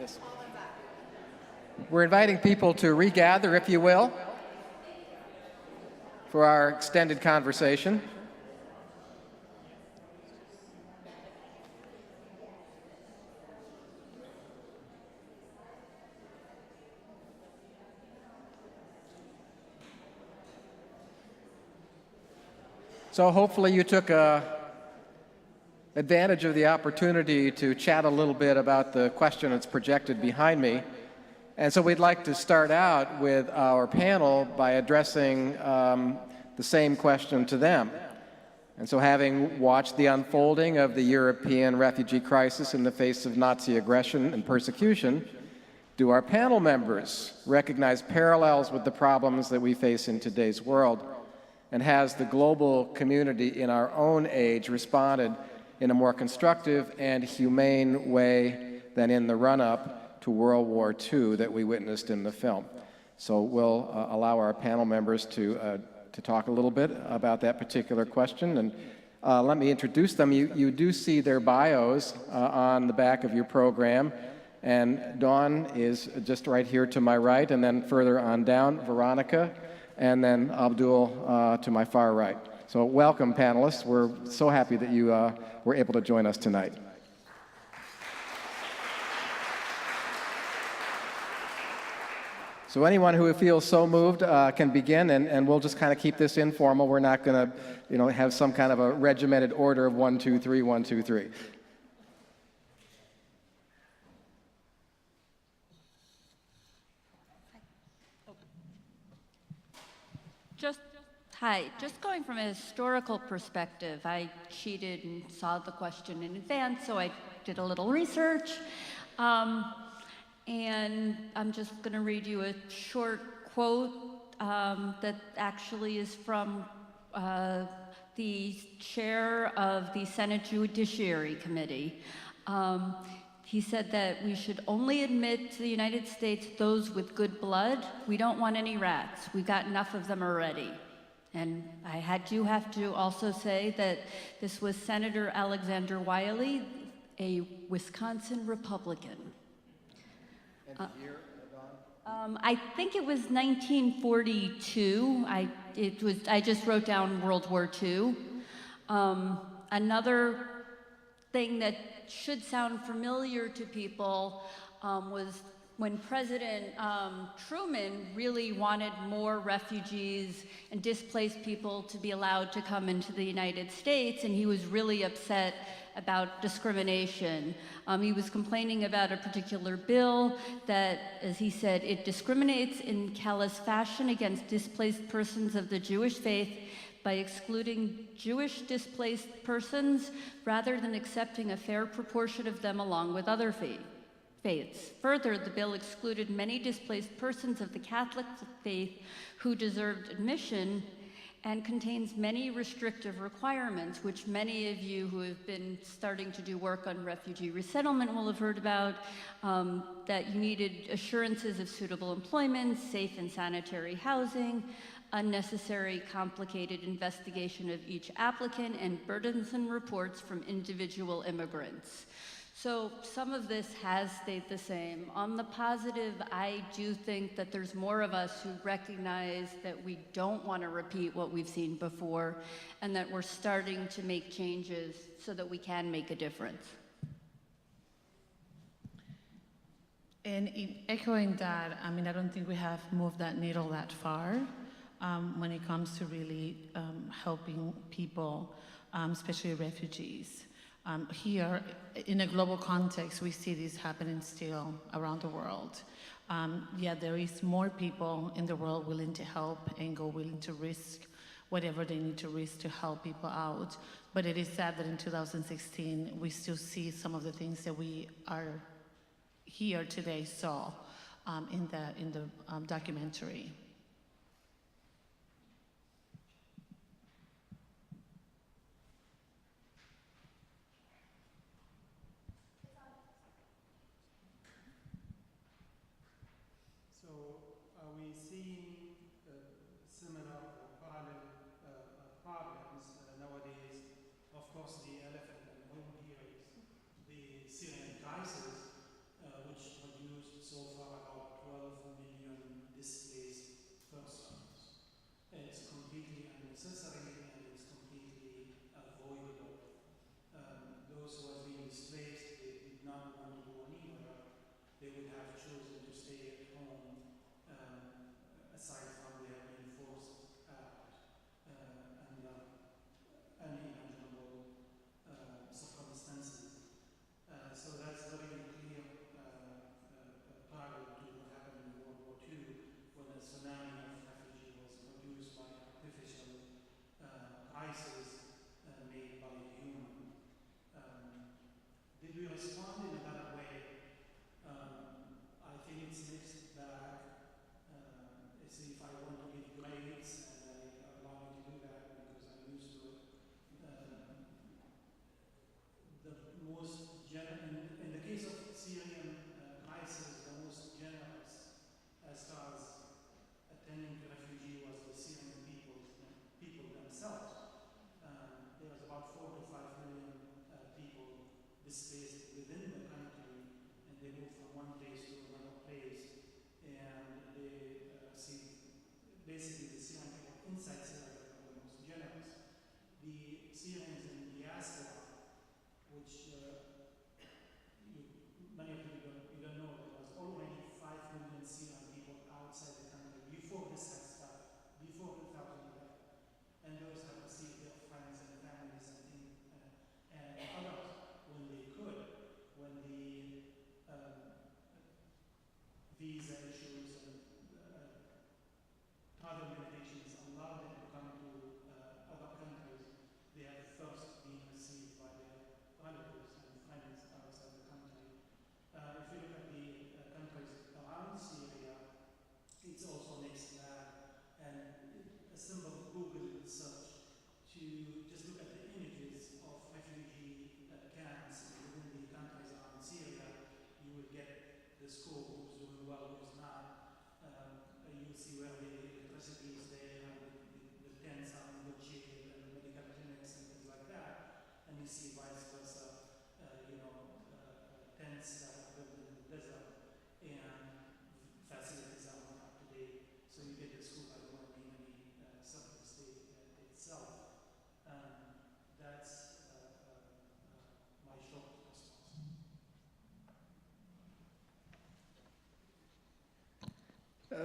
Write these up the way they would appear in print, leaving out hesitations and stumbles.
Yes. We're inviting people to regather, if you will, for our extended conversation. So hopefully you took advantage of the opportunity to chat a little bit about the question that's projected behind me. And so we'd like to start out with our panel by addressing the same question to them. And so having watched the unfolding of the European refugee crisis in the face of Nazi aggression and persecution, do our panel members recognize parallels with the problems that we face in today's world? And has the global community in our own age responded in a more constructive and humane way than in the run-up to World War II that we witnessed in the film? So we'll allow our panel members to talk a little bit about that particular question. And let me introduce them. You do see their bios on the back of your program. And Dawn is just right here to my right, and then further on down, Veronica, and then Abdul to my far right. So welcome, panelists. We're so happy that you were able to join us tonight. So anyone who feels so moved can begin, and we'll just kind of keep this informal. We're not going to, have some kind of a regimented order of 1, 2, 3, 1, 2, 3. Hi, just going from a historical perspective, I cheated and saw the question in advance, so I did a little research. And I'm just going to read you a short quote that actually is from the chair of the Senate Judiciary Committee. He said that we should only admit to the United States those with good blood. We don't want any rats. We've got enough of them already. And I have to also say that this was Senator Alexander Wiley, a Wisconsin Republican. And the year, Dawn? I think it was 1942. I just wrote down World War II. Another thing that should sound familiar to people was when President Truman really wanted more refugees and displaced people to be allowed to come into the United States, and he was really upset about discrimination. He was complaining about a particular bill that, as he said, it discriminates in callous fashion against displaced persons of the Jewish faith by excluding Jewish displaced persons rather than accepting a fair proportion of them along with other faiths. Further, the bill excluded many displaced persons of the Catholic faith who deserved admission and contains many restrictive requirements, which many of you who have been starting to do work on refugee resettlement will have heard about, that you needed assurances of suitable employment, safe and sanitary housing, unnecessary complicated investigation of each applicant, and burdensome reports from individual immigrants. So some of this has stayed the same. On the positive, I do think that there's more of us who recognize that we don't want to repeat what we've seen before, and that we're starting to make changes so that we can make a difference. And in echoing that, I don't think we have moved that needle that far when it comes to really helping people, especially refugees. Here, in a global context, we see this happening still around the world. Yeah, there is more people in the world willing to help and willing to risk whatever they need to risk to help people out. But it is sad that in 2016, we still see some of the things that we are here today saw in the documentary. Of course, the elephant in the room here is the Syrian crisis, which basically the Syrian people inside Syria that were the most generous. The Syrians in diaspora, which many of you don't know, there was already 5 million Syrian people outside the country before this had started, before 2011. And those have received their friends and families and others when they could, when the visa issues and travel limitations allowed them to come to other countries. They have first been received by their relatives and friends outside the country. If you look at the countries around Syria, it's also mixed bag. And a simple Google search to just look at the images of refugee camps within the countries around Syria, you will get the score, who's doing well, who's not. You'll see where the electricity is there, and the tents are in good shape, and the medical clinics and things like that. And you see vice versa, tents that are built in the desert and facilities are not up to date. So you get the scoop. I don't want to name any sub the state itself. That's my short response.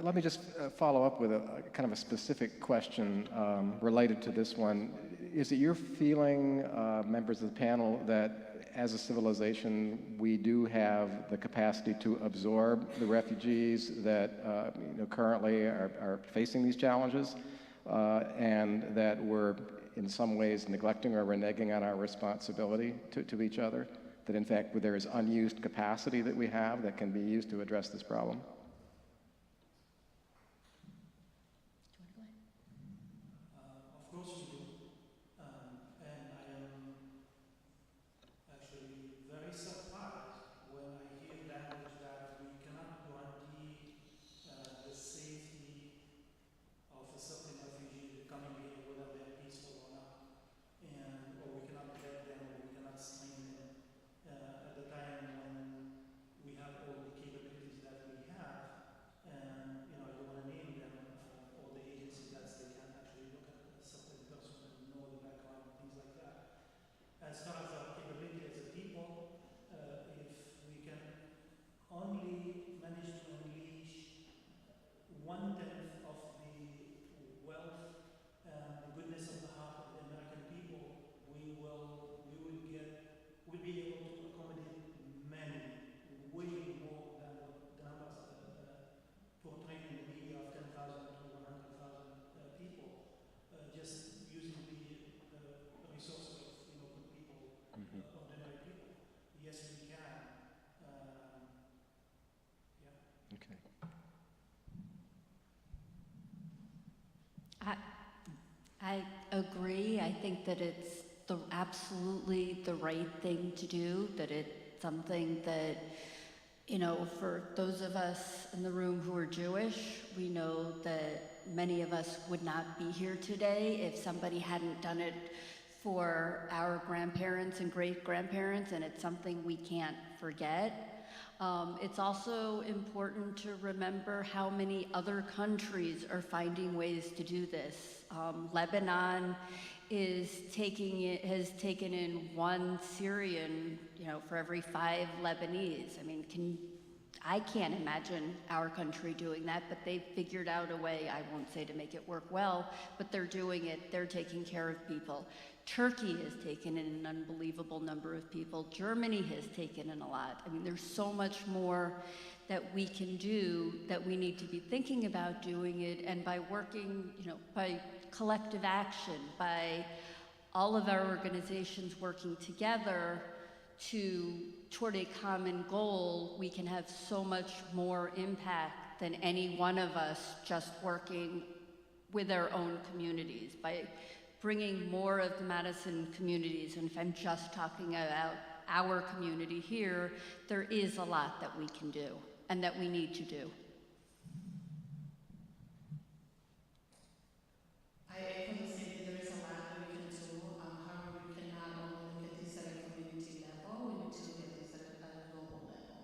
Let me just follow up with a kind of a specific question related to this one. Is it your feeling, members of the panel, that as a civilization we do have the capacity to absorb the refugees that currently are facing these challenges, and that we're in some ways neglecting or reneging on our responsibility to each other? That in fact there is unused capacity that we have that can be used to address this problem? Of course we do. And I am actually very surprised when I hear language that we cannot guarantee the safety of a certain refugee coming here, whether they're peaceful or not. Or we cannot vet them, or we cannot screen them. At the time when we have all the capabilities that we have, and I don't want to name them, all the agencies that they can actually look at a certain person and know the background and things like that. As far as our capability as a people, if we can only manage to unleash 1/10 of the wealth and the goodness of the heart of the American people, we'll be able to accommodate many, way more than the numbers portrayed in the media of 10,000 to 100,000 people, just using the resources of good people, ordinary people. Yes, we can. Yeah. Okay. I agree. I think that it's absolutely the right thing to do, that it's something that, for those of us in the room who are Jewish, we know that many of us would not be here today if somebody hadn't done it for our grandparents and great-grandparents, and it's something we can't forget. It's also important to remember how many other countries are finding ways to do this. Lebanon has taken in 1 Syrian, for every 5 Lebanese. I mean, I can't imagine our country doing that, but they've figured out a way, I won't say to make it work well, but they're doing it. They're taking care of people. Turkey has taken in an unbelievable number of people. Germany has taken in a lot. I mean, there's so much more that we can do, that we need to be thinking about doing it, and by working, by collective action, by all of our organizations working together toward a common goal, we can have so much more impact than any one of us just working with our own communities. By bringing more of the Madison communities, and if I'm just talking about our community here, there is a lot that we can do and that we need to do. I echo the same. There is a lot that we can do. However, we cannot only look at this at a community level, we need to look at this at a global level.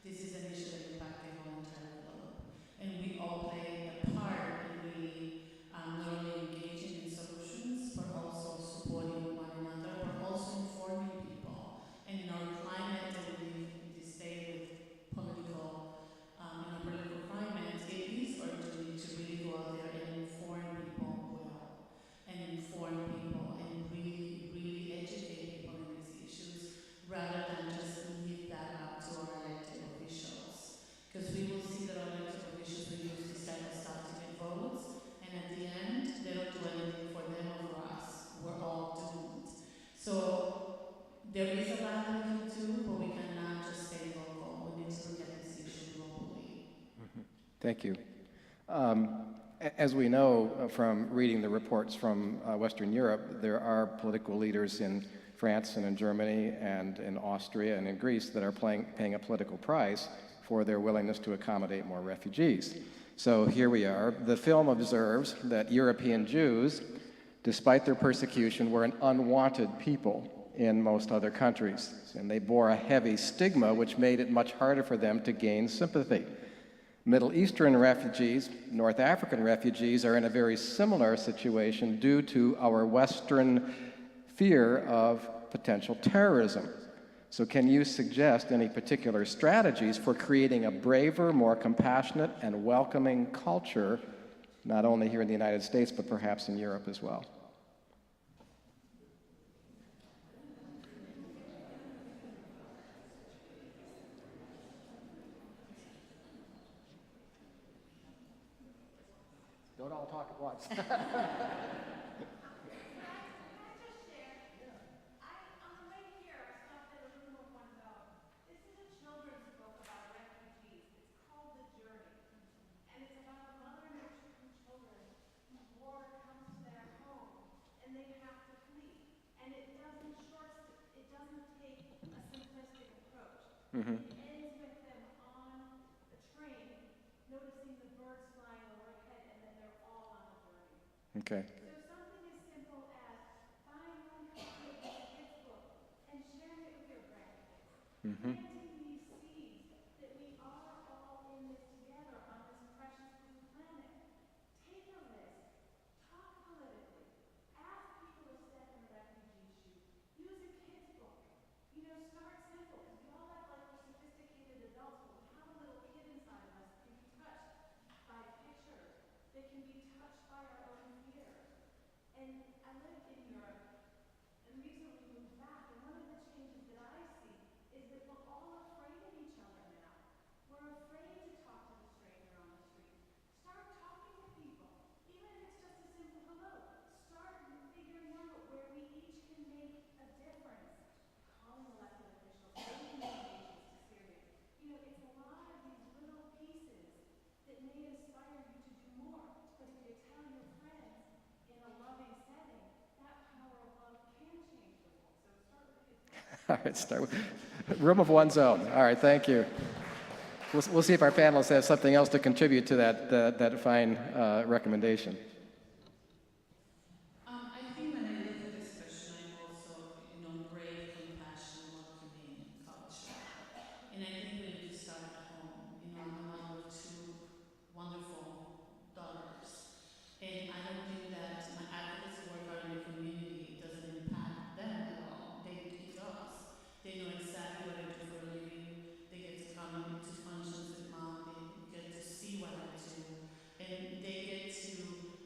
This is an issue that impacts the whole entire globe. And we all play a part in really Thank you. As we know from reading the reports from Western Europe, there are political leaders in France and in Germany and in Austria and in Greece that are paying a political price for their willingness to accommodate more refugees. So here we are. The film observes that European Jews, despite their persecution, were an unwanted people in most other countries, and they bore a heavy stigma which made it much harder for them to gain sympathy. Middle Eastern refugees, North African refugees are in a very similar situation due to our Western fear of potential terrorism. So can you suggest any particular strategies for creating a braver, more compassionate, and welcoming culture, not only here in the United States, but perhaps in Europe as well? Don't all talk at once. Mm-hmm. It ends with them on the train, noticing the birds flying overhead, and then they're all on the journey. Okay. So something as simple as buying one copy of this kid's book and sharing it with your grandkids. Mm-hmm. Planting these seeds that we are all in this together on this precious blue planet. Take a risk. Talk politically. Ask people to step in a refugee's shoes. Use a kid's book. Start simple, because we all act like we're sophisticated adults, but we have a little kid inside of us that can be touched by pictures, that can be touched by our own fears. And I lived in Europe and recently moved back, and one of the changes that I see is that we're all afraid of each other now. We're afraid to talk to the stranger on the street. Start talking to people, even if it's just a simple hello. Start figuring out where we each can make a difference. Calling elected officials, taking donations to Syria. It's a lot of these little pieces that may inspire you to do more. But if you tell your friends in a loving setting, that power of love can change the world. So start with kids. All right, start with room of one's own. All right, thank you. We'll see if our panelists have something else to contribute to that fine recommendation. I think when I look at this question, I'm also, brave, compassion, welcoming culture. And I think we need to start at home. I'm a mother of two wonderful daughters. And I don't think that my advocacy work out in the community doesn't impact them at all. It does. They know exactly what I do for a living. They get to come to functions with mom. They get to see what I do. And they get to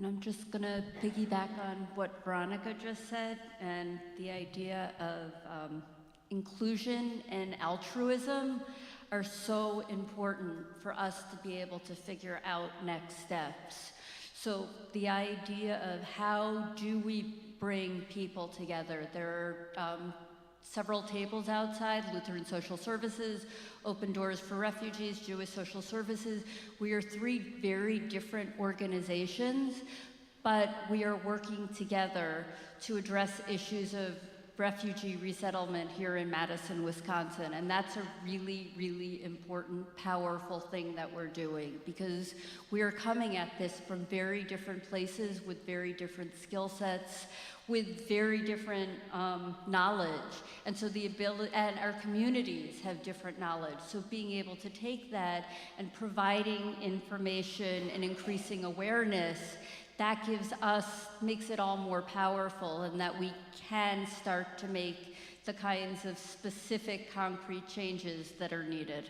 And I'm just going to piggyback on what Veronica just said, and the idea of inclusion and altruism are so important for us to be able to figure out next steps. So the idea of how do we bring people together? There are several tables outside, Lutheran Social Services, Open Doors for Refugees, Jewish Social Services. We are three very different organizations, but we are working together to address issues of refugee resettlement here in Madison, Wisconsin. And that's a really, really important, powerful thing that we're doing, because we are coming at this from very different places with very different skill sets, with very different knowledge. And so the ability, and our communities have different knowledge. So being able to take that and providing information and increasing awareness, that gives us, makes it all more powerful, and that we can start to make the kinds of specific concrete changes that are needed.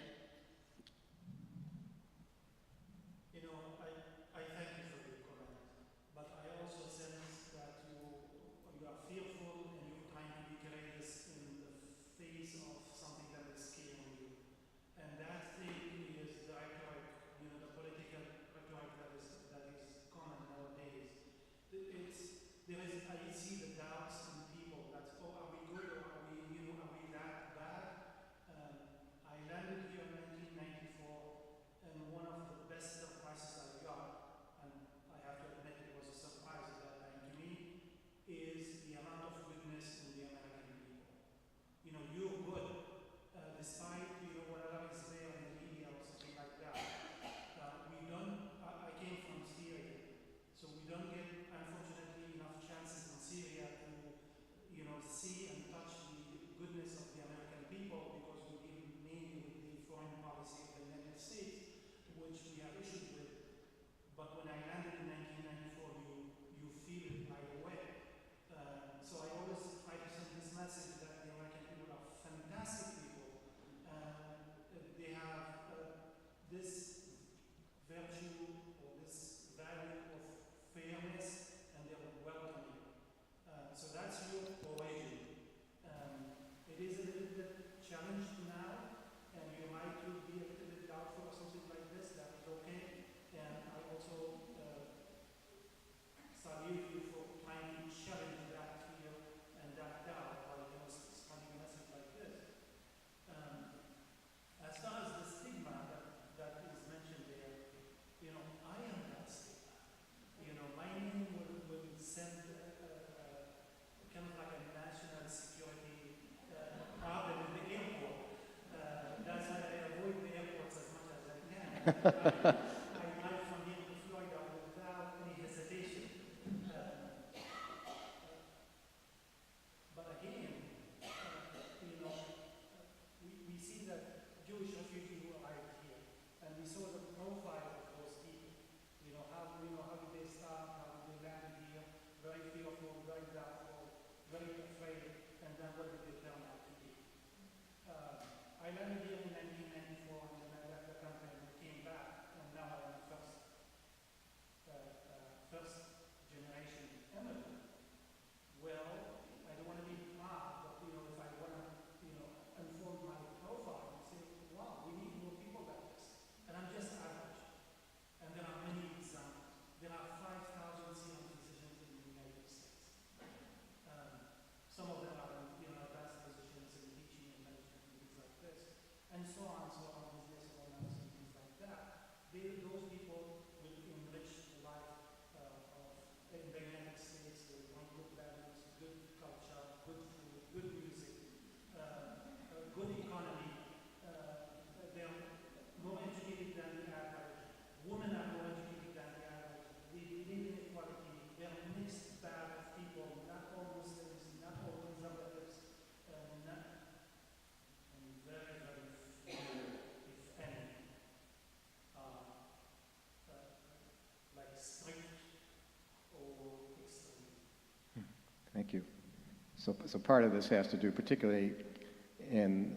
You know, I thank you for your comment, but I also sense that you are fearful and you're trying to be courageous in the face of something that is scaring you. And that thing is the rhetoric, you know, the political rhetoric that is common nowadays. I see the doubts in people that, oh, are we good or are we, you know, are we that bad? I landed here in 1994, and one of the best surprises I got, and I have to admit it was a surprise at that time to me, is the amount of goodness in the American people. You know, you're good, despite, you know, whatever is there in the media or something like that. I came from Syria, so we don't get, unfortunately, enough chances in Syria to, you know, see and touch the goodness of the American people, because we deal mainly with the foreign policy of the United States, which we have issues with. But when I landed in 1994, you feel it right away. So I always try to send this message that the American people are fantastic people. They have this virtue or this value of fairness, and they're welcoming. So that's your origin. It is a little bit challenged now, and you might be a little bit doubtful or something like this. That is okay. And I also salute you for trying to challenge that fear and that doubt by, you know, spreading a message like this. As far as the stigma that is mentioned there, you know, I am that stigma. You know, my name will send kind of like a national security problem in the airport. That's why I avoid the airports as much as I can. I drive from here to Florida without any hesitation. But again, you know, we see that Jewish refugees who arrived here, and we saw the profile of those people. You know, how did they start? How did they land here? Very fearful, very doubtful, very afraid, and then what did they turn out to be? I landed here in 1994, and then I left the country and came back, and now I am first generation immigrant. Well, I don't want to be proud, but, you know, if I want to, you know, unfold my profile and say, wow, we need more people like this. And I'm just average. And there are many examples. There are 5,000 senior physicians in the United States. Some of them are, you know, advanced positions in teaching and management and things like this, and so on, business owners and things like that. Those people will enrich the life in the United States with good values, good culture, good food, good music, good economy. They're more educated than the average. Women are more educated than the average. They believe in equality. They're a mixed bag of people, not all Muslims, not all conservatives, and very, very few, if any, like strict or extreme. Thank you. So part of this has to do, particularly in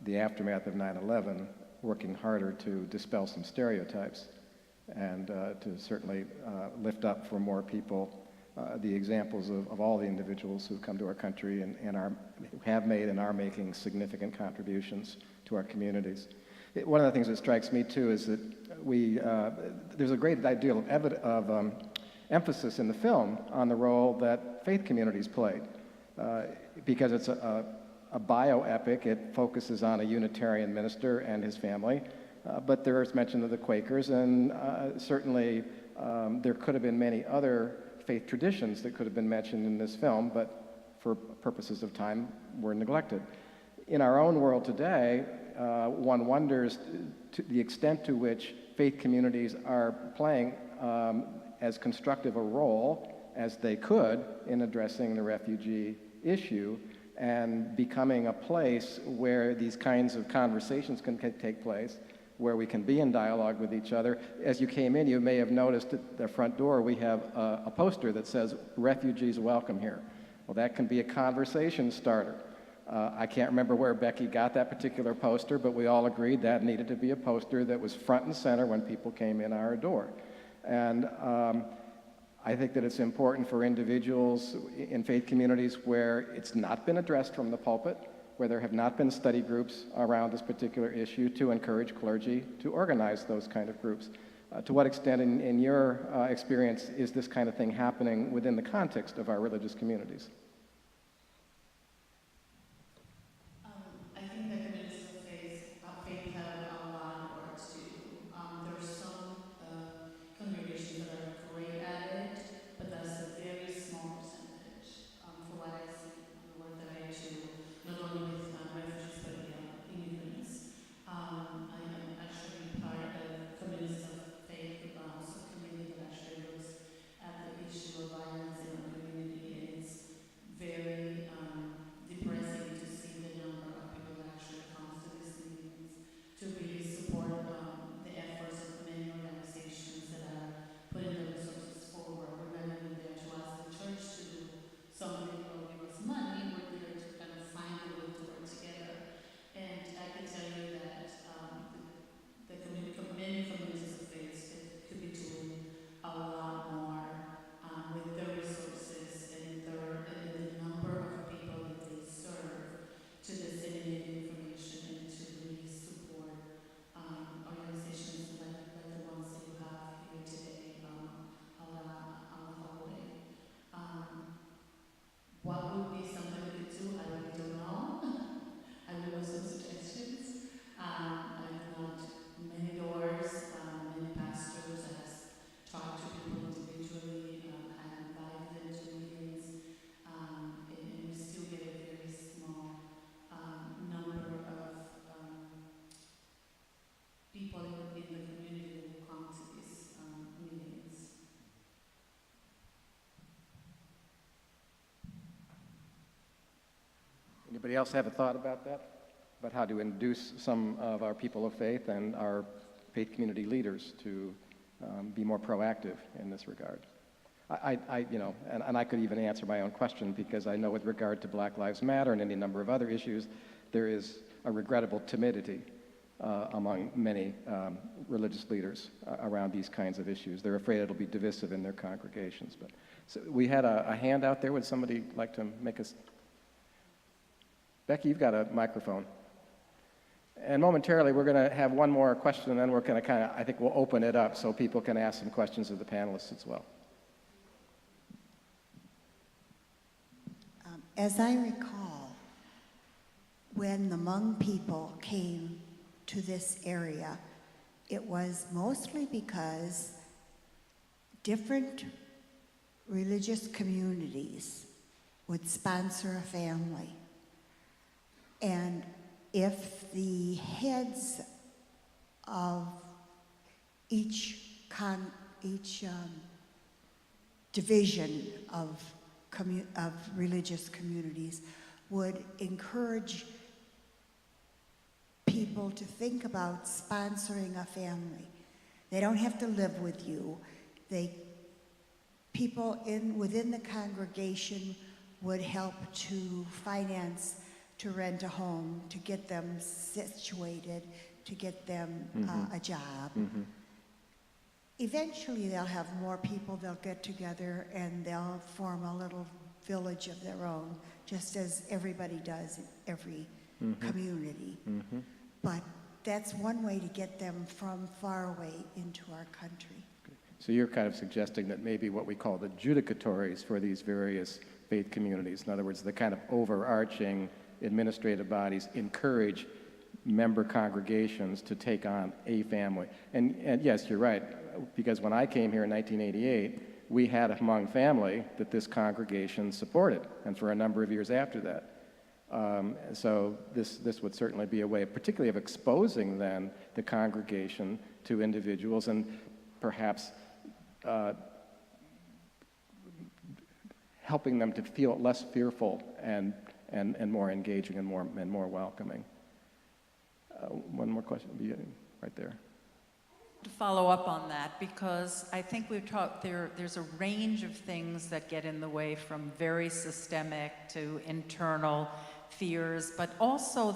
the aftermath of 9/11, working harder to dispel some stereotypes. and to certainly lift up for more people the examples of all the individuals who've come to our country and have made and are making significant contributions to our communities. One of the things that strikes me too is that there's a great deal of emphasis in the film on the role that faith communities played. Because it's a bioepic, it focuses on a Unitarian minister and his family, but there is mention of the Quakers, and certainly there could have been many other faith traditions that could have been mentioned in this film, but for purposes of time were neglected. In our own world today, one wonders to the extent to which faith communities are playing as constructive a role as they could in addressing the refugee issue and becoming a place where these kinds of conversations can take place, where we can be in dialogue with each other. As you came in, you may have noticed at the front door we have a poster that says, "Refugees welcome here." Well, that can be a conversation starter. I can't remember where Becky got that particular poster, but we all agreed that needed to be a poster that was front and center when people came in our door. And I think that it's important for individuals in faith communities where it's not been addressed from the pulpit, where there have not been study groups around this particular issue, to encourage clergy to organize those kind of groups. To what extent, in your experience, is this kind of thing happening within the context of our religious communities? I think the communities of faith have a lot of work to do. There are some congregations that are great at it, but that's a very small percentage. For what I see on the work that I do, not only with refugees but immigrants. I am actually part of communities of faith subcommittee that actually looks at the issue of violence in our community, and it's very depressing to see the number of people that actually comes to these meetings to really support the efforts of many organizations that are putting the resources forward. We're not even there to ask the church to do something or give us money. We're there to kind of find the will to work together. And I can tell you that many communities of faith could be doing a lot more with their resources and the number of people that they serve to disseminate information and to really support organizations like the ones that you have here today on the hallway. What would be something we could do? I really don't know. I will have some suggestions. I've knocked many doors, many pastors. I have talked to people individually, and invited them to meetings, and we still get a very small number of people in the community that will come to these meetings. Anybody else have a thought about that? About how to induce some of our people of faith and our faith community leaders to be more proactive in this regard? And I could even answer my own question, because I know with regard to Black Lives Matter and any number of other issues, there is a regrettable timidity among many religious leaders around these kinds of issues. They're afraid it'll be divisive in their congregations. But so we had a hand out there. Would somebody like to make us? Becky, you've got a microphone. And momentarily, we're going to have one more question, and then we're going to I think we'll open it up so people can ask some questions of the panelists as well. As I recall, when the Hmong people came to this area, it was mostly because different religious communities would sponsor a family. And if the heads of each division of religious communities would encourage people to think about sponsoring a family. They don't have to live with you. People within the congregation would help to finance, to rent a home, to get them situated, to get them a job. eventually they'll have more people, they'll get together and they'll form a little village of their own, just as everybody does in every community. But that's one way to get them from far away into our country. So you're kind of suggesting that maybe what we call the judicatories for these various faith communities, in other words, the kind of overarching administrative bodies, encourage member congregations to take on a family. And yes, you're right, because when I came here in 1988, we had a Hmong family that this congregation supported, and for a number of years after that. So this would certainly be a way, particularly of exposing then the congregation to individuals and perhaps helping them to feel less fearful and more engaging and more welcoming. One more question, right there. To follow up on that, because I think we've talked, there's a range of things that get in the way, from very systemic to internal fears, but also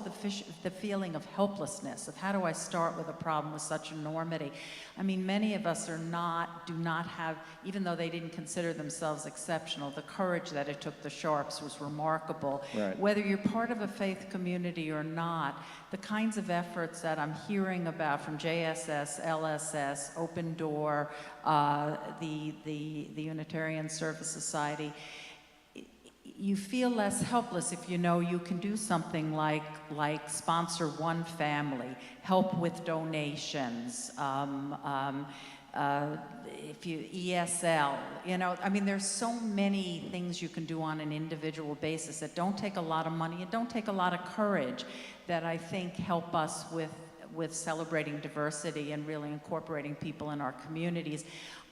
the feeling of helplessness, of how do I start with a problem with such enormity. I mean, many of us do not have, even though they didn't consider themselves exceptional, the courage that it took the Sharps was remarkable. Right. Whether you're part of a faith community or not, the kinds of efforts that I'm hearing about from JSS, LSS, Open Door, the Unitarian Service Society, you feel less helpless if you know you can do something like sponsor one family, help with donations, if you ESL, you know, I mean, there's so many things you can do on an individual basis that don't take a lot of money and don't take a lot of courage, that I think help us with celebrating diversity and really incorporating people in our communities.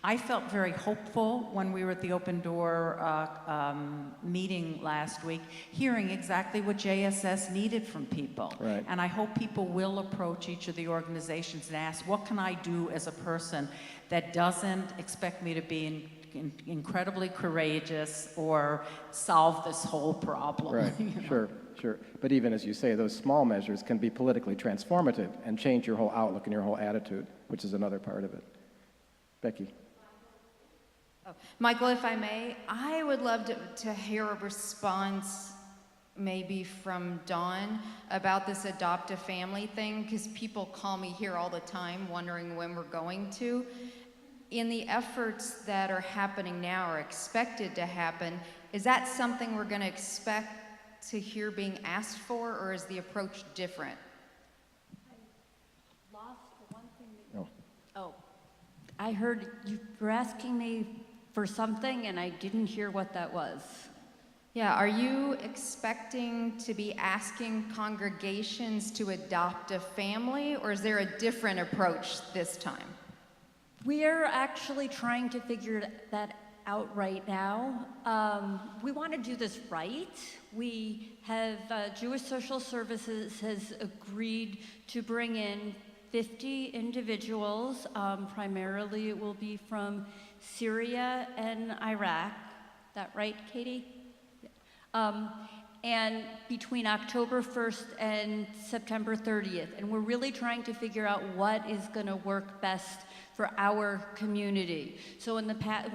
I felt very hopeful when we were at the Open Door meeting last week, hearing exactly what JSS needed from people. Right. And I hope people will approach each of the organizations and ask, what can I do as a person that doesn't expect me to be incredibly courageous or solve this whole problem? Right, you know? Sure. But even as you say, those small measures can be politically transformative and change your whole outlook and your whole attitude, which is another part of it. Becky. Michael, if I may, I would love to hear a response maybe from Dawn about this adopt a family thing, because people call me here all the time wondering when we're going to. In the efforts that are happening now or expected to happen, is that something we're going to expect to hear being asked for, or is the approach different? I lost the one thing that Oh. I heard you were asking me for something, and I didn't hear what that was. Yeah, are you expecting to be asking congregations to adopt a family, or is there a different approach this time? We're actually trying to figure that out right now. We want to do this right. We have, Jewish Social Services has agreed to bring in 50 individuals. Primarily it will be from Syria and Iraq. That right, Katie? And between October 1st and September 30th. And we're really trying to figure out what is going to work best for our community. So in the past,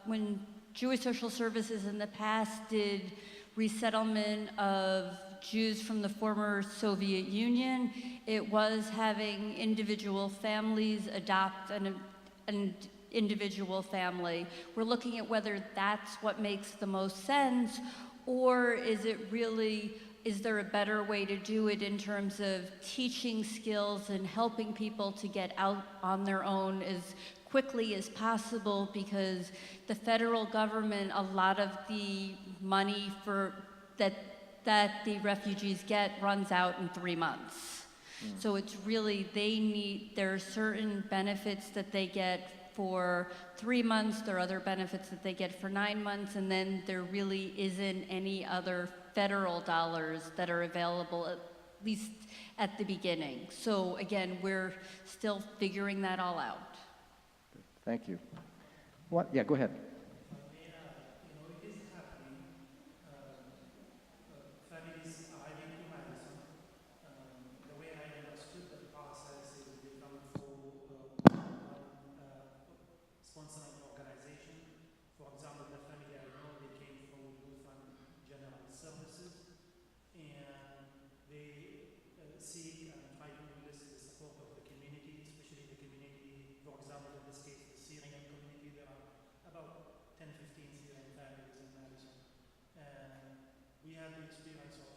when Jewish Social Services in the past did resettlement of Jews from the former Soviet Union, it was having individual families adopt an individual family. We're looking at whether that's what makes the most sense, or is there a better way to do it in terms of teaching skills and helping people to get out on their own as quickly as possible, because the federal government, a lot of the money that the refugees get runs out in 3 months. So it's really, there are certain benefits that they get for 3 months, there are other benefits that they get for 9 months, and then there really isn't any other federal dollars that are available, at least at the beginning. So again, we're still figuring that all out. Thank you. What? Yeah, go ahead. It is happening. Families arriving to Madison. The way I understood the process is they come for 1 had the experience of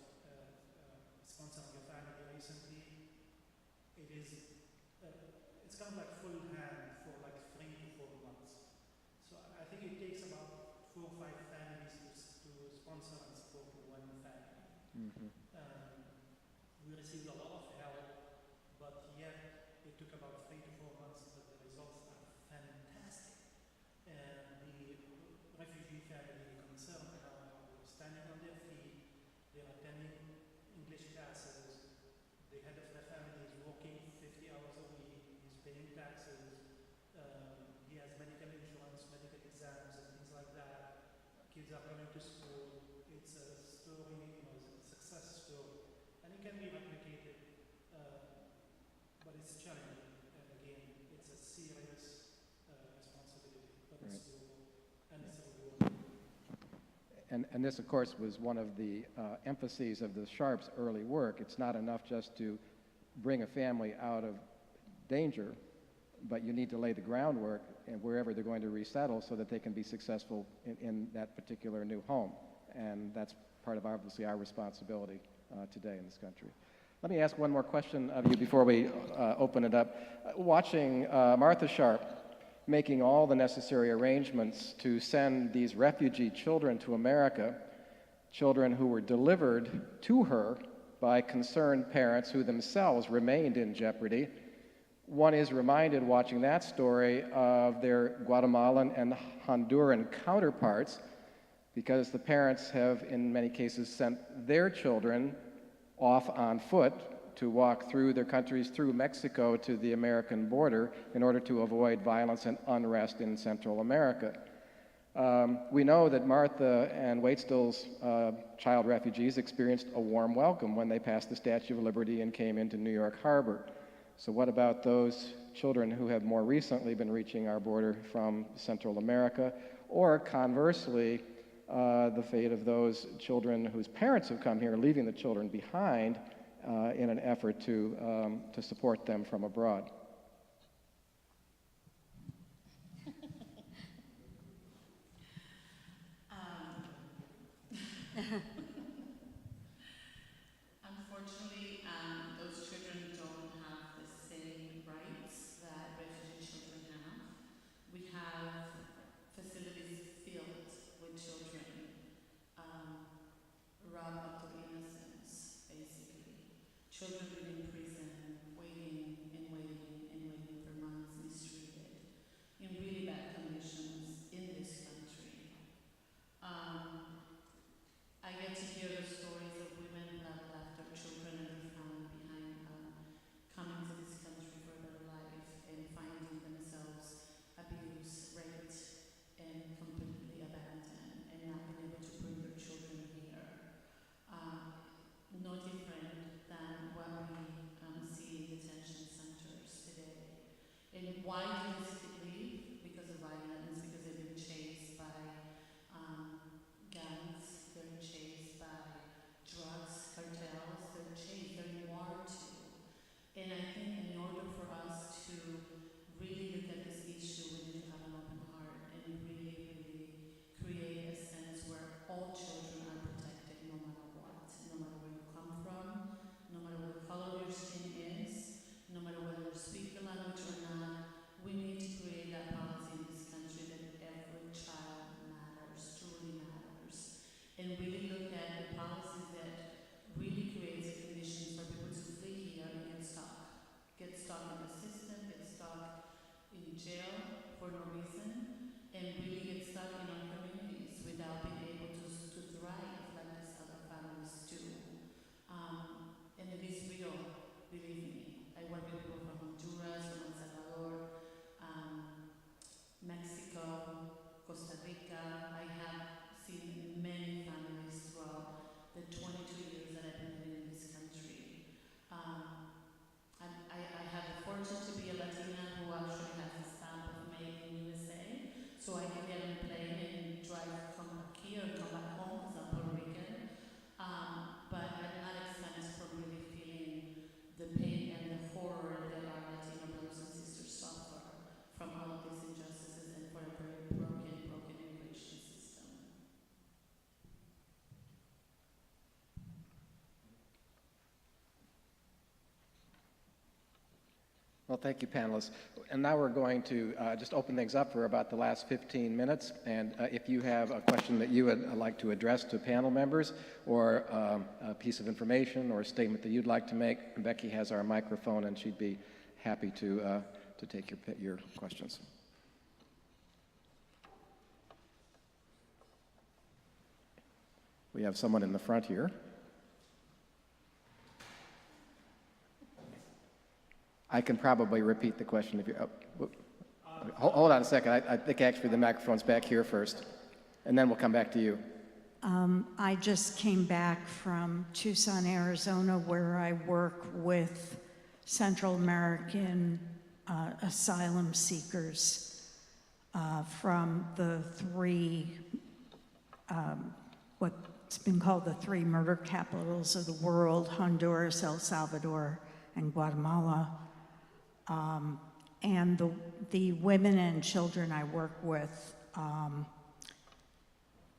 sponsoring a family recently. It's kind of like full hand for like 3 to 4 months. So I think it takes about 4 or 5 families to sponsor and support one family. We received a lot of help, but yet it took about 3 to 4 months, but the results are fantastic. And the refugee family concerned are standing on their feet, they're attending English classes, the head of the family is working 50 hours a week, he's paying taxes, he has medical insurance, medical exams, and things like that. Kids are going to school. It's a story, it's a success story. And it can be replicated, but it's challenging. And again, it's a serious responsibility, but it's doable, and it's rewarding. And this, of course, was one of the emphases of the Sharps' early work. It's not enough just to bring a family out of danger, but you need to lay the groundwork and wherever they're going to resettle so that they can be successful in that particular new home. And that's part of, obviously, our responsibility today in this country. Let me ask one more question of you before we open it up. Watching Martha Sharp making all the necessary arrangements to send these refugee children to America, children who were delivered to her by concerned parents who themselves remained in jeopardy, one is reminded watching that story of their Guatemalan and Honduran counterparts, because the parents have, in many cases, sent their children off on foot to walk through their countries, through Mexico to the American border in order to avoid violence and unrest in Central America. We know that Martha and Waitstill's child refugees experienced a warm welcome when they passed the Statue of Liberty and came into New York Harbor. So what about those children who have more recently been reaching our border from Central America? Or conversely, the fate of those children whose parents have come here, leaving the children behind in an effort to support them from abroad. Unfortunately, those children don't have the same rights that refugee children have. We have facilities filled with children robbed of their innocence, basically. Children in prison, waiting for months, mistreated, in really bad conditions in this country. I get to Well, thank you, panelists. And now we're going to just open things up for about the last 15 minutes. And if you have a question that you would like to address to panel members, or a piece of information or a statement that you'd like to make, Becky has our microphone, and she'd be happy to take your questions. We have someone in the front here. I can probably repeat the question if you. Hold on a second. I think actually the microphone's back here first, and then we'll come back to you. I just came back from Tucson, Arizona, where I work with Central American asylum seekers from the three, what's been called the three murder capitals of the world: Honduras, El Salvador, and Guatemala. And the women and children I work with,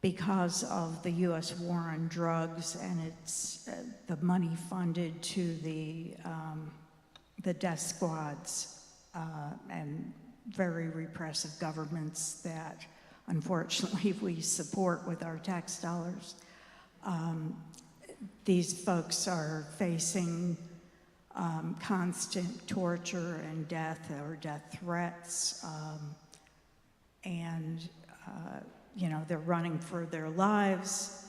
because of the U.S. war on drugs and it's the money funded to the death squads and very repressive governments that unfortunately we support with our tax dollars, these folks are facing constant torture and death or death threats, and you know, they're running for their lives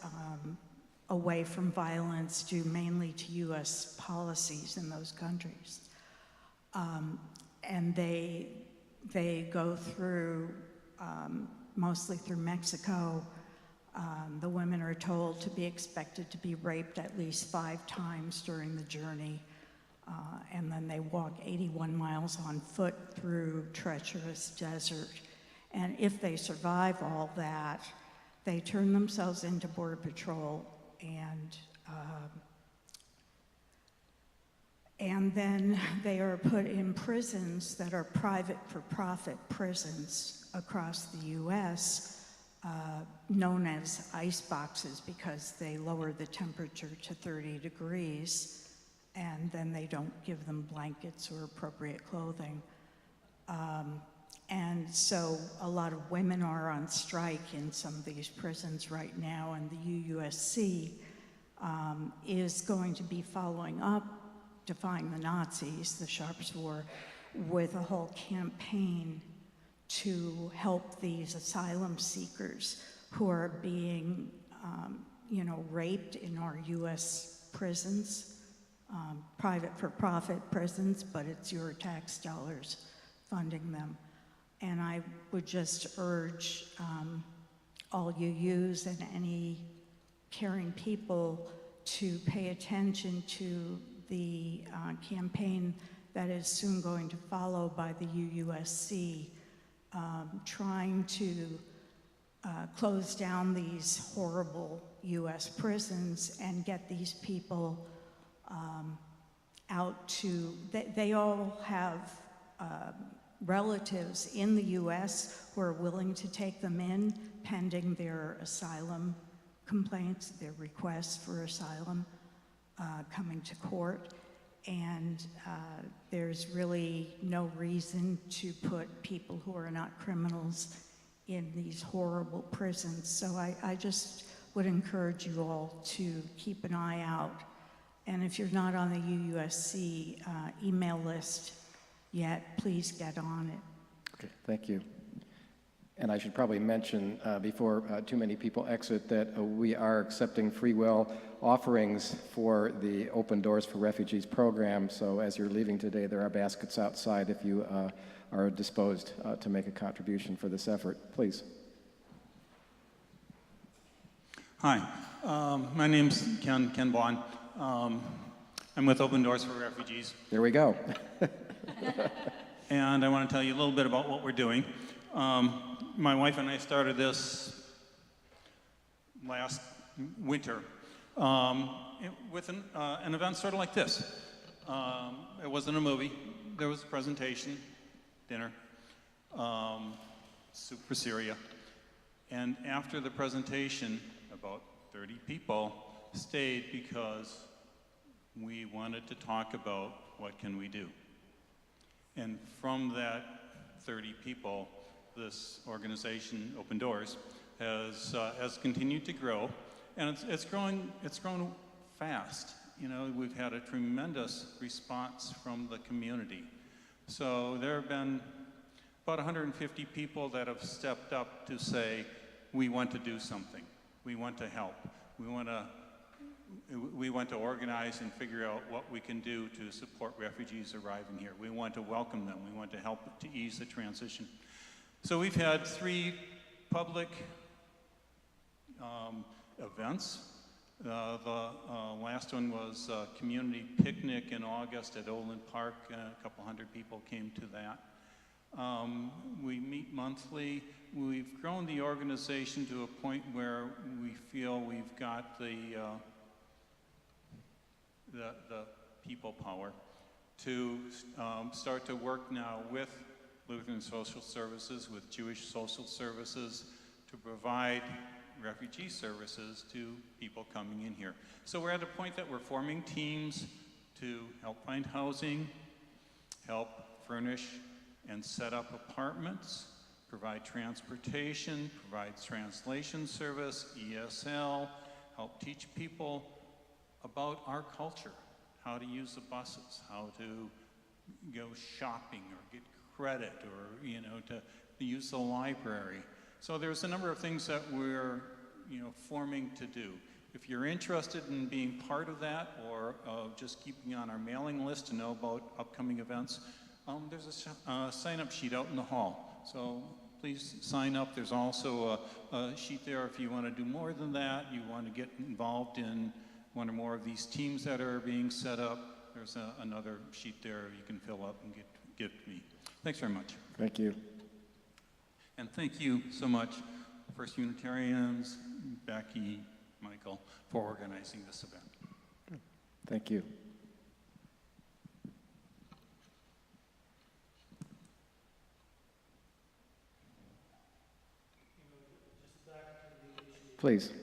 away from violence due mainly to U.S. policies in those countries, and they go through mostly through Mexico. The women are told to be expected to be raped at least 5 times during the journey. And then they walk 81 miles on foot through treacherous desert. And if they survive all that, they turn themselves into Border Patrol, and then they are put in prisons that are private for-profit prisons across the U.S., known as ice boxes because they lower the temperature to 30 degrees. And then they don't give them blankets or appropriate clothing. And so a lot of women are on strike in some of these prisons right now, and the UUSC is going to be following up, defying the Nazis, the Sharps War, with a whole campaign to help these asylum seekers who are being, you know, raped in our U.S. prisons. Private for-profit prisons, but it's your tax dollars funding them. And I would just urge all UUs and any caring people to pay attention to the campaign that is soon going to follow by the UUSC, trying to close down these horrible U.S. prisons and get these people out to, they all have relatives in the U.S. who are willing to take them in pending their asylum complaints, their requests for asylum coming to court. And there's really no reason to put people who are not criminals in these horrible prisons. So I just would encourage you all to keep an eye out. And if you're not on the UUSC email list yet, please get on it. Okay, thank you. And I should probably mention before too many people exit that we are accepting free will offerings for the Open Doors for Refugees program. So as you're leaving today, there are baskets outside if you are disposed to make a contribution for this effort. Please. Hi, my name's Ken Bond. I'm with Open Doors for Refugees. There we go. And I want to tell you a little bit about what we're doing. My wife and I started this last winter with an event sort of like this. It wasn't a movie. There was a presentation, dinner, soup for Syria. And after the presentation, about 30 people stayed because we wanted to talk about what can we do. And from that 30 people, this organization, Open Doors, has continued to grow, and it's grown fast. You know, we've had a tremendous response from the community. So there have been about 150 people that have stepped up to say, we want to do something. We want to help. We want to organize and figure out what we can do to support refugees arriving here. We want to welcome them. We want to help to ease the transition. So we've had 3 public events. The last one was a community picnic in August at Olin Park. A couple hundred people came to that. We meet monthly. We've grown the organization to a point where we feel we've got the people power to start to work now with Lutheran Social Services, with Jewish Social Services, to provide refugee services to people coming in here. So we're at a point that we're forming teams to help find housing, help furnish and set up apartments, provide transportation, provide translation service, ESL, help teach people about our culture, how to use the buses, how to go shopping or get credit, or to use the library. So there's a number of things that we're forming to do. If you're interested in being part of that, or just keeping on our mailing list to know about upcoming events, there's a sign-up sheet out in the hall. So please sign up. There's also a sheet there if you want to do more than that, you want to get involved in one or more of these teams that are being set up. There's another sheet there you can fill up and get me. Thanks very much. Thank you. And thank you so much, First Unitarians, Becky, Michael, for organizing this event. Thank you. Please.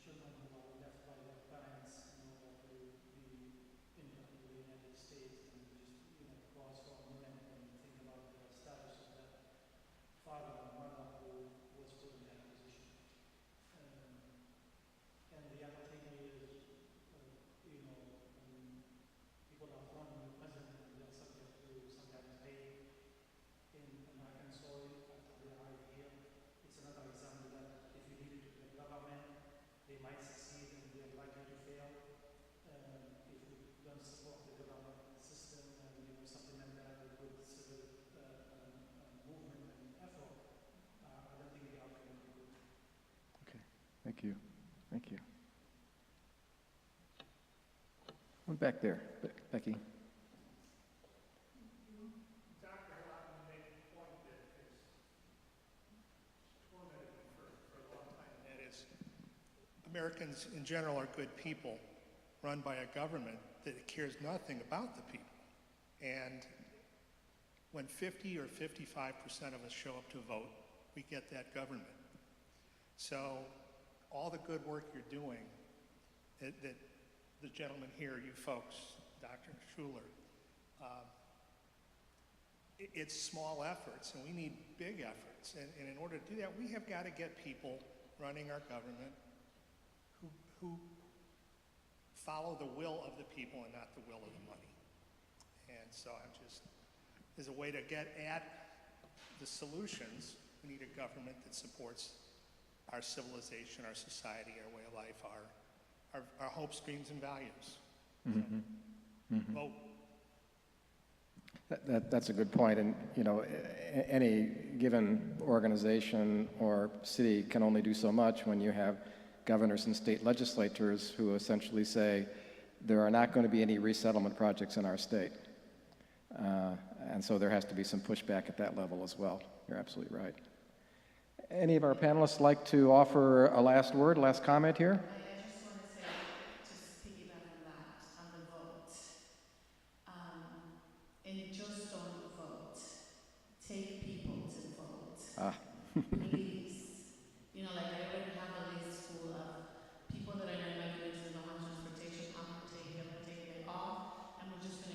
Children who are left by their parents in order to be in the United States, and just pause for a moment and think about the status of that father or mother who was put in that position. And the other thing is, when people are thrown in prison and they're subject to sometimes pay in American soil after they arrive here, it's another example that if you leave it to the government, they might succeed and they're likely to fail. If we don't support the government system and supplement that with civil movement and effort, I don't think the outcome will be good. Okay. Thank you. Thank you. One back there, Becky. Dr. Houghton made a point that has tormented me for a long time, and that is Americans in general are good people run by a government that cares nothing about the people. And when 50 or 55% of us show up to vote, we get that government. So all the good work you're doing, that the gentleman here, you folks, Dr. Schuler, it's small efforts, and we need big efforts. And in order to do that, we have got to get people running our government who follow the will of the people and not the will of the money. And so as a way to get at the solutions, we need a government that supports our civilization, our society, our way of life, our hopes, dreams, and values. Mm-hmm. Mm-hmm. Vote. That's a good point, and any given organization or city can only do so much when you have governors and state legislatures who essentially say there are not going to be any resettlement projects in our state, and so there has to be some pushback at that level as well. You're absolutely right. Any of our panelists like to offer a last word, last comment here? I just want to say, just piggyback on that, on the vote. And just don't vote. Take people to vote. Please. Like I already have a list full of people that are in my community that don't have transportation. I'm going to take them and take it off, and we're just going to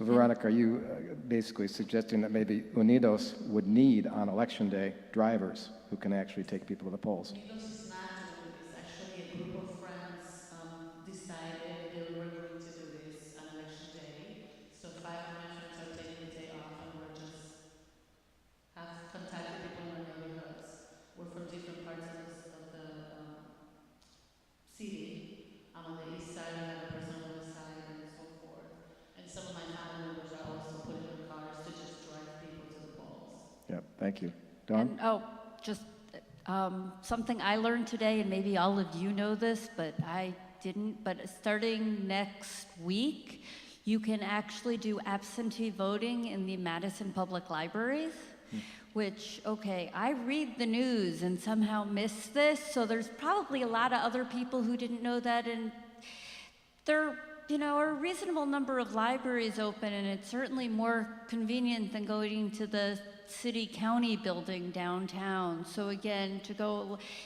So Veronica, are you basically suggesting that maybe Unidos would need on election day drivers who can actually take people to the polls? Unidos is not doing this. Actually, a group of friends decided they were going to do this on election day. So 5 of my friends are taking the day off, and we're just have contacted people in our neighborhoods. We're from different parts of the city. I'm on the east side, we have a person on the west side, and so forth. And some of my family members are also putting their cars to just drive people to the polls. Yep, thank you. Dawn? And, just something I learned today, and maybe all of you know this, but I didn't, but starting next week, you can actually do absentee voting in the Madison Public Libraries, which, okay, I read the news and somehow miss this, so there's probably a lot of other people who didn't know that, and there, are a reasonable number of libraries open, and it's certainly more convenient than going to the city-county building downtown. So again,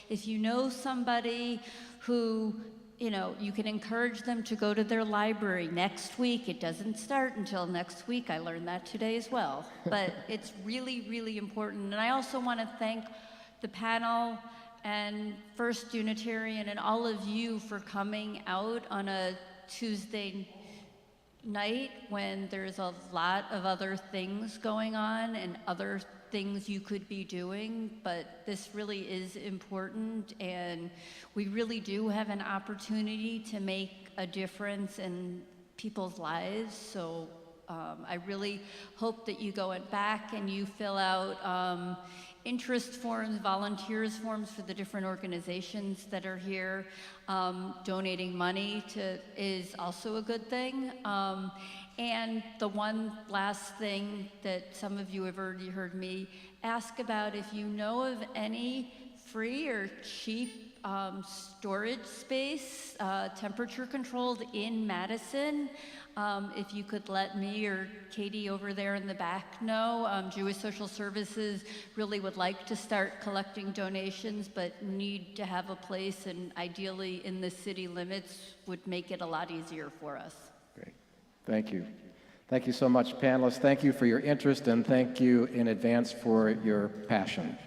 if you know somebody who, you can encourage them to go to their library next week. It doesn't start until next week. I learned that today as well. But it's really, really important. And I also want to thank the panel and First Unitarian and all of you for coming out on a Tuesday night when there's a lot of other things going on and other things you could be doing, but this really is important, and we really do have an opportunity to make a difference in people's lives. So I really hope that you go back and you fill out interest forms, volunteers forms for the different organizations that are here. Donating money is also a good thing. And the one last thing that some of you have already heard me ask about, if you know of any free or cheap storage space, temperature controlled in Madison, if you could let me or Katie over there in the back know. Jewish Social Services really would like to start collecting donations, but need to have a place, and ideally in the city limits would make it a lot easier for us. Great. Thank you. Thank you so much, panelists. Thank you for your interest, and thank you in advance for your passion.